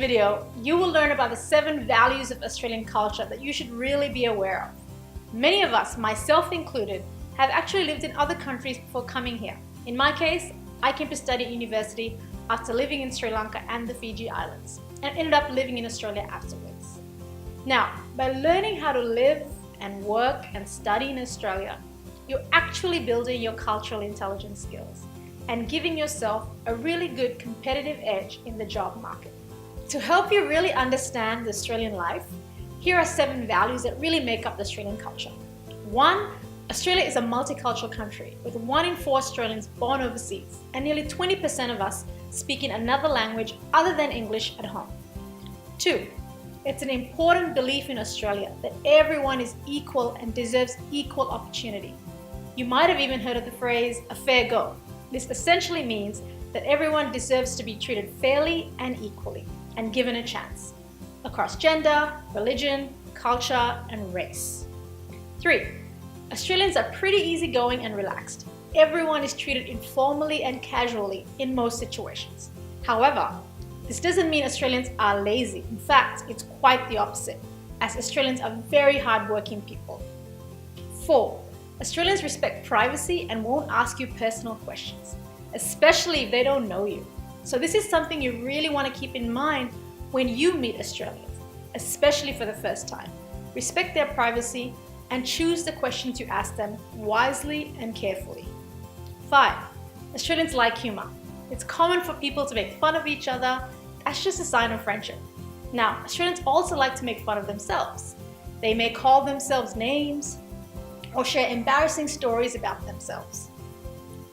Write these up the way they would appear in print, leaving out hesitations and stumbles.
video, you will learn about the 7 values of Australian culture that you should really be aware of. Many of us, myself included, have actually lived in other countries before coming here. In my case, I came to study at university after living in Sri Lanka and the Fiji Islands, and ended up living in Australia afterwards. Now, by learning how to live and work and study in Australia, you're actually building your cultural intelligence skills and giving yourself a really good competitive edge in the job market. To help you really understand the Australian life, here are 7 values that really make up the Australian culture. 1. Australia is a multicultural country with 1 in 4 Australians born overseas, and nearly 20% of us speaking another language other than English at home. 2. It's an important belief in Australia that everyone is equal and deserves equal opportunity. You might have even heard of the phrase, a fair go. This essentially means that everyone deserves to be treated fairly and equally, and given a chance, across gender, religion, culture, and race. 3. Australians are pretty easygoing and relaxed. Everyone is treated informally and casually in most situations. However, this doesn't mean Australians are lazy. In fact, it's quite the opposite, as Australians are very hardworking people. 4. Australians respect privacy and won't ask you personal questions, especially if they don't know you. So this is something you really want to keep in mind when you meet Australians, especially for the first time. Respect their privacy and choose the questions you ask them wisely and carefully. 5. Australians like humour. It's common for people to make fun of each other. That's just a sign of friendship. Now, Australians also like to make fun of themselves. They may call themselves names or share embarrassing stories about themselves.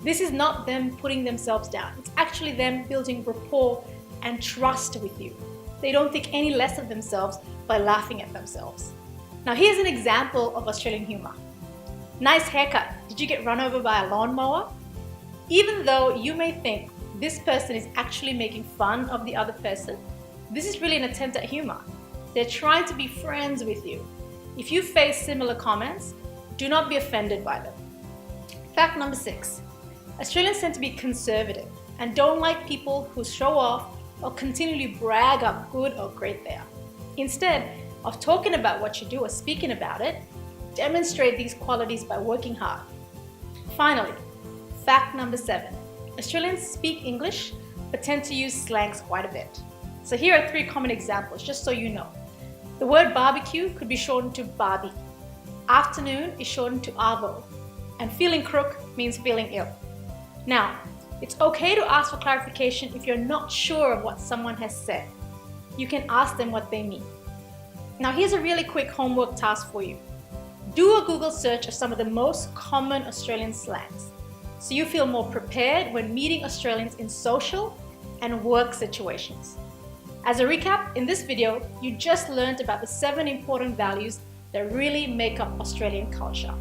This is not them putting themselves down. It's actually them building rapport and trust with you. They don't think any less of themselves by laughing at themselves. Now here's an example of Australian humour. Nice haircut. Did you get run over by a lawnmower? Even though you may think this person is actually making fun of the other person, this is really an attempt at humour. They're trying to be friends with you. If you face similar comments, do not be offended by them. Fact number 6. Australians tend to be conservative and don't like people who show off or continually brag how good or great they are. Instead of talking about what you do or speaking about it, demonstrate these qualities by working hard. Finally, fact number 7. Australians speak English but tend to use slangs quite a bit. So here are 3 common examples, just so you know. The word barbecue could be shortened to Barbie. Afternoon is shortened to Arvo. And feeling crook means feeling ill. Now, it's okay to ask for clarification if you're not sure of what someone has said. You can ask them what they mean. Now here's a really quick homework task for you. Do a Google search of some of the most common Australian slangs, so you feel more prepared when meeting Australians in social and work situations. As a recap, in this video, you just learned about the 7 important values that really make up Australian culture.